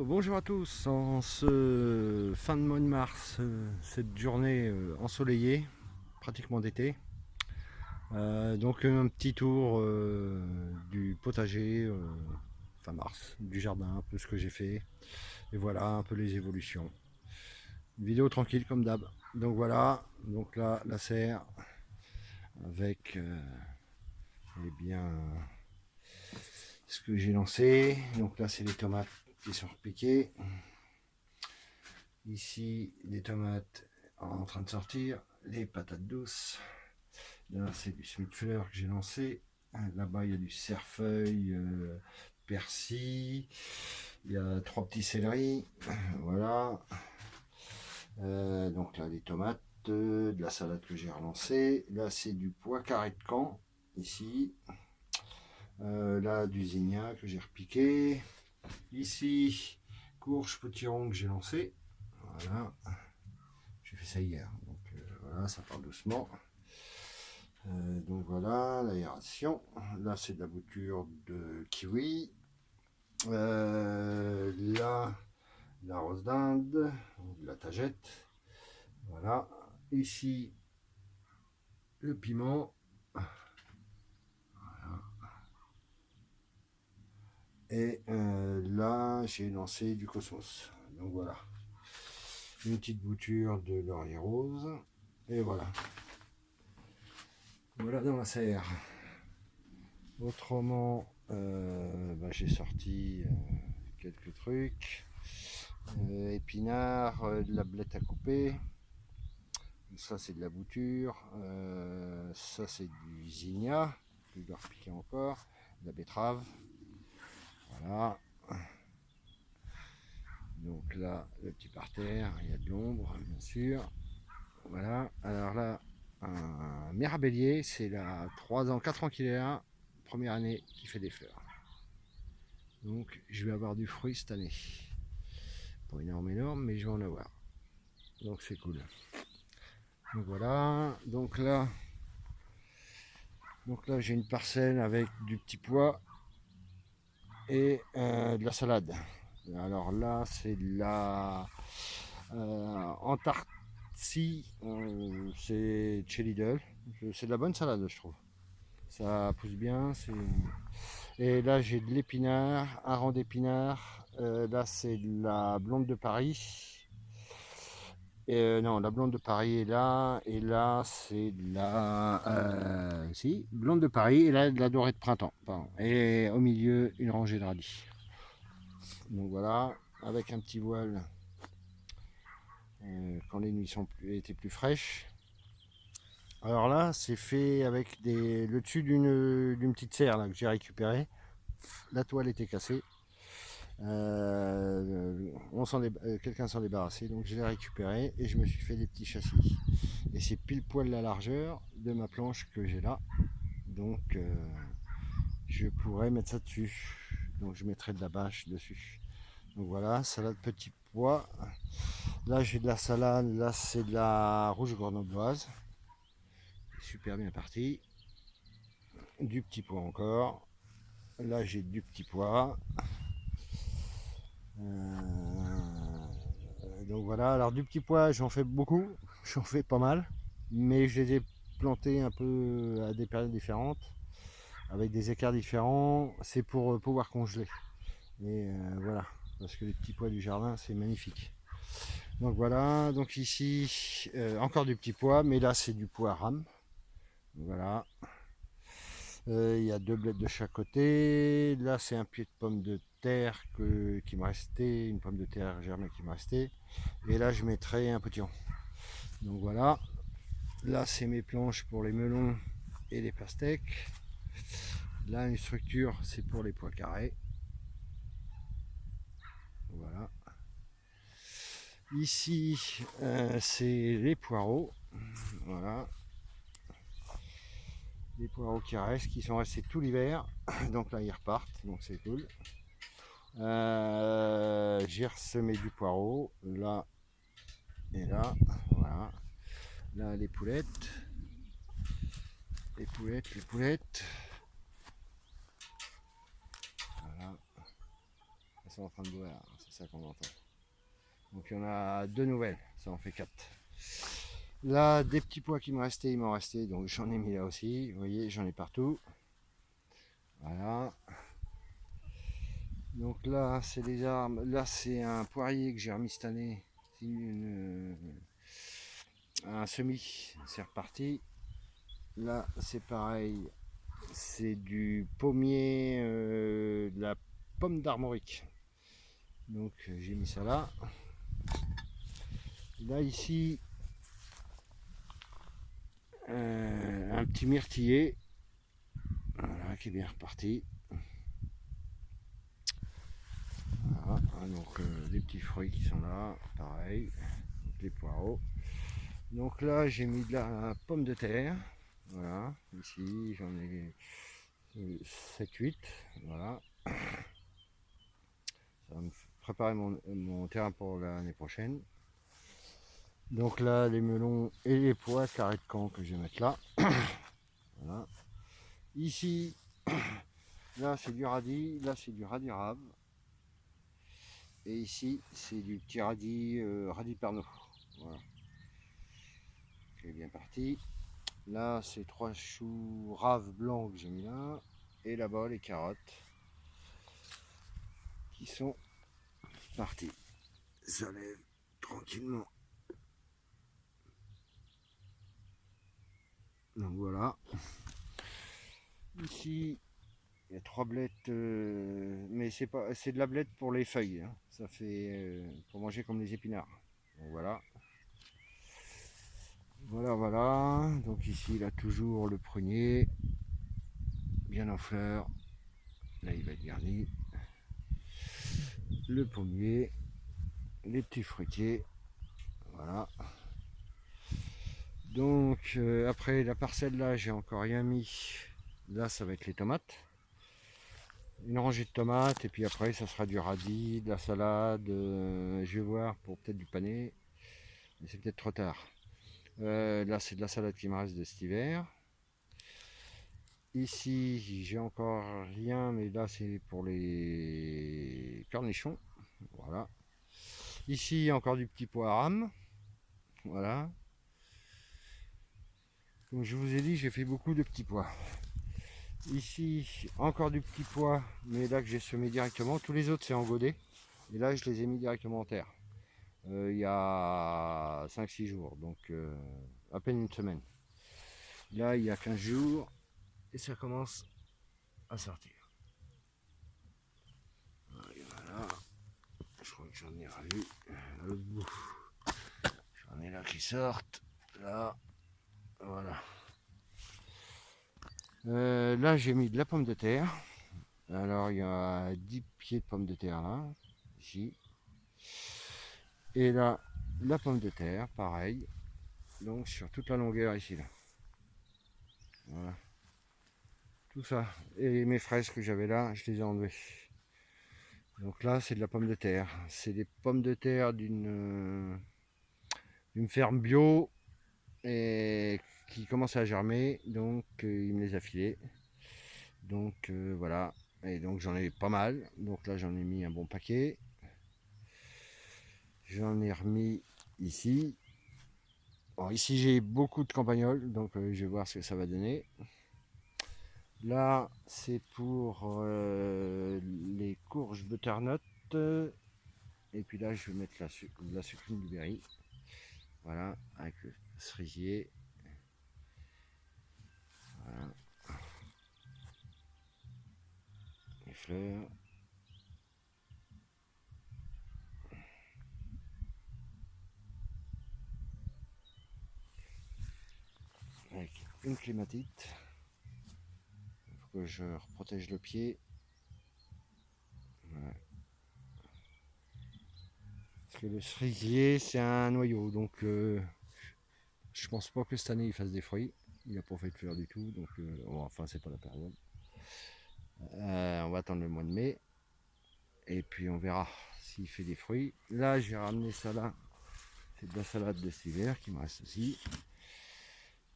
Bonjour à tous, en ce fin de mois de mars, cette journée ensoleillée, pratiquement d'été. Donc un petit tour du potager, fin mars, du jardin, un peu ce que j'ai fait. Et voilà, un peu les évolutions. Une vidéo tranquille comme d'hab. Donc voilà, donc là, la serre avec eh bien, ce que j'ai lancé. Donc là, c'est les tomates qui sont repiquées. Ici, les tomates en train de sortir, les patates douces. Là, c'est du Smithfleur que j'ai lancé. Là-bas, il y a du cerfeuil, persil. Il y a 3 petits céleris. Voilà. Donc là, les tomates, de la salade que j'ai relancée. Là, c'est du pois carré de Caen, ici. Là, du zinnia que j'ai repiqué. Ici, courge potiron que j'ai lancé. Voilà. J'ai fait ça hier, donc voilà, ça part doucement. Donc voilà, l'aération. Là, c'est de la bouture de kiwi. Là, la rose d'Inde, de la tagette. Voilà. Ici, le piment. Voilà. Et là, j'ai lancé du cosmos. Donc voilà. Une petite bouture de laurier rose. Et voilà. Voilà dans la serre. Autrement, j'ai sorti quelques trucs. Épinards, de la blette à couper. Ça, c'est de la bouture. Ça, c'est du zinnia que je dois repiquer encore. De la betterave. Voilà. Donc là, le petit parterre, il y a de l'ombre, bien sûr. Voilà. Alors là, un mirabellier, c'est la 3 ans, 4 ans qu'il est là. Première année qui fait des fleurs. Donc, je vais avoir du fruit cette année. Pas énorme, mais je vais en avoir. Donc, c'est cool. Donc voilà. Donc là, j'ai une parcelle avec du petit pois et de la salade. Alors là, c'est de la Antarctique, c'est chez Lidl. C'est de la bonne salade, je trouve. Ça pousse bien. Et là, j'ai de l'épinard, un rang d'épinards. Là, c'est de la blonde de Paris. Non, la blonde de Paris est là. Et là, c'est de la. Si, blonde de Paris. Et là, de la dorée de printemps. Pardon. Et au milieu, une rangée de radis. Donc voilà, avec un petit voile quand les nuits étaient plus fraîches. Alors là, c'est fait avec le dessus d'une petite serre là, que j'ai récupérée. La toile était cassée. Quelqu'un s'en débarrassait, donc je l'ai récupéré et je me suis fait des petits châssis. Et c'est pile poil la largeur de ma planche que j'ai là. Donc je pourrais mettre ça dessus. Donc je mettrai de la bâche dessus. Donc voilà, salade petit pois. Là j'ai de la salade, là c'est de la rouge grenobloise. Super bien parti. Du petit pois encore. Là j'ai du petit pois. Donc voilà, alors du petit pois j'en fais beaucoup, j'en fais pas mal, mais je les ai plantés un peu à des périodes différentes, avec des écarts différents, c'est pour pouvoir congeler. Et voilà, parce que les petits pois du jardin c'est magnifique. Donc voilà, donc ici encore du petit pois, mais là c'est du pois rame. Voilà. Il y a 2 blettes de chaque côté. Là c'est un pied de pomme de terre qui me restait, une pomme de terre germée qui me restait. Et là je mettrai un potiron. Donc voilà, là c'est mes planches pour les melons et les pastèques. Là une structure c'est pour les pois carrés. Voilà. Ici c'est les poireaux. Voilà. Les poireaux qui restent, qui sont restés tout l'hiver. Donc là ils repartent, donc c'est cool. J'ai ressemé du poireau là et là. Voilà. Là les poulettes. Les poulettes. Voilà. Elles sont en train de boire. ça qu'on entend. Donc il y en a 2 nouvelles, ça en fait 4. Là, des petits pois qui me restaient, il m'en restait, donc j'en ai mis là aussi. Vous voyez, j'en ai partout. Voilà. Donc là, c'est des arbres. Là, c'est un poirier que j'ai remis cette année. C'est un semis, c'est reparti. Là, c'est pareil. C'est du pommier, de la pomme d'Armorique. Donc j'ai mis ça là. Là ici, un petit myrtillier, voilà, qui est bien reparti. Voilà, donc les petits fruits qui sont là, pareil, donc les poireaux. Donc là j'ai mis de la pomme de terre, voilà, ici j'en ai 7-8, voilà. Ça va me préparer mon terrain pour l'année prochaine. Donc là les melons et les pois carrés de camp que je vais mettre là. Voilà. Ici, là c'est du radis, là c'est du radis rave. Et ici, c'est du petit radis, radis pernot. Voilà. Qui est bien parti. Là, c'est 3 choux raves blancs que j'ai mis là. Et là-bas, les carottes qui sont parties. Ça lève tranquillement. Donc voilà. Ici, il y a 3 blettes, mais c'est pas, c'est de la blette pour les feuilles. Hein. Ça fait pour manger comme les épinards. Donc voilà. Voilà. Donc ici, il a toujours le prunier, bien en fleurs. Là, il va être garni. Le pommier, les petits fruitiers. Voilà. Donc, après la parcelle là, j'ai encore rien mis. Là, ça va être les tomates. Une rangée de tomates, et puis après, ça sera du radis, de la salade. Je vais voir pour peut-être du panais. Mais c'est peut-être trop tard. Là, c'est de la salade qui me reste de cet hiver. Ici, j'ai encore rien, mais là, c'est pour les cornichons. Voilà. Ici, encore du petit pois à rame. Voilà. Comme je vous ai dit, j'ai fait beaucoup de petits pois. Ici, encore du petit pois, mais là que j'ai semé directement. Tous les autres, c'est en godet. Et là, je les ai mis directement en terre. Il y a 5-6 jours, donc à peine une semaine. Là, il y a 15 jours, et ça commence à sortir. Voilà. Je crois que j'en ai revu à l'autre bout. J'en ai là qui sortent. Là, voilà. Là, j'ai mis de la pomme de terre. Alors, il y a 10 pieds de pommes de terre là, ici. Et là, la pomme de terre, pareil. Donc, sur toute la longueur ici, là. Voilà. Tout ça. Et mes fraises que j'avais là, je les ai enlevées. Donc là, c'est de la pomme de terre. C'est des pommes de terre d'une ferme bio et qui commence à germer. Donc, il me les a filées. Donc, voilà. Et donc, j'en ai pas mal. Donc là, j'en ai mis un bon paquet. J'en ai remis ici. Bon, ici, j'ai beaucoup de campagnols. Donc, je vais voir ce que ça va donner. Là, c'est pour les courges butternut. Et puis là, je vais mettre la sucrine du berry. Voilà, avec le cerisier. Voilà. Les fleurs. Avec une clématite. Il faut que je protège le pied. Voilà. Parce que le cerisier, c'est un noyau. Donc, je pense pas que cette année il fasse des fruits. Il n'a pas fait de fleurs du tout. Donc, bon, enfin, c'est pas la période. On va attendre le mois de mai. Et puis, on verra s'il fait des fruits. Là, j'ai ramené ça là. C'est de la salade de cet hiver qui me reste aussi.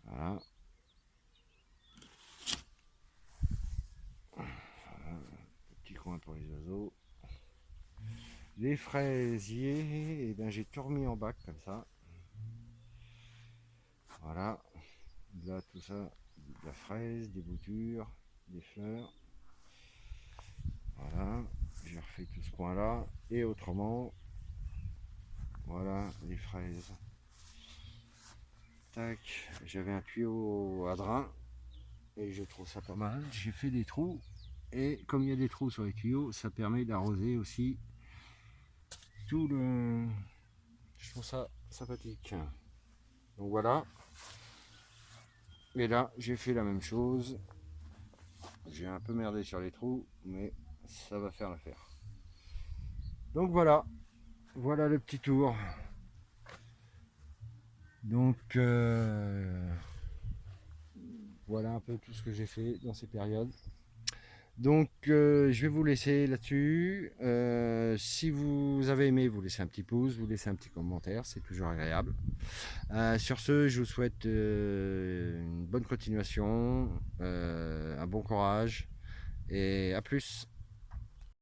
Voilà. Voilà. Petit coin pour les oiseaux. Les fraisiers, et ben j'ai tout remis en bac comme ça. Voilà, là tout ça, de la fraise, des boutures, des fleurs. Voilà, j'ai refait tout ce coin là. Et autrement, voilà les fraises. Tac, j'avais un tuyau à drain et je trouve ça pas mal. J'ai fait des trous et comme il y a des trous sur les tuyaux, ça permet d'arroser aussi tout le. Je trouve ça sympathique. Donc voilà. Et là, j'ai fait la même chose. J'ai un peu merdé sur les trous, mais ça va faire l'affaire. Donc voilà, voilà le petit tour. Donc voilà un peu tout ce que j'ai fait dans ces périodes. Donc je vais vous laisser là-dessus. Si vous avez aimé, vous laissez un petit pouce, vous laissez un petit commentaire, c'est toujours agréable. Sur ce, je vous souhaite une bonne continuation, un bon courage et à plus.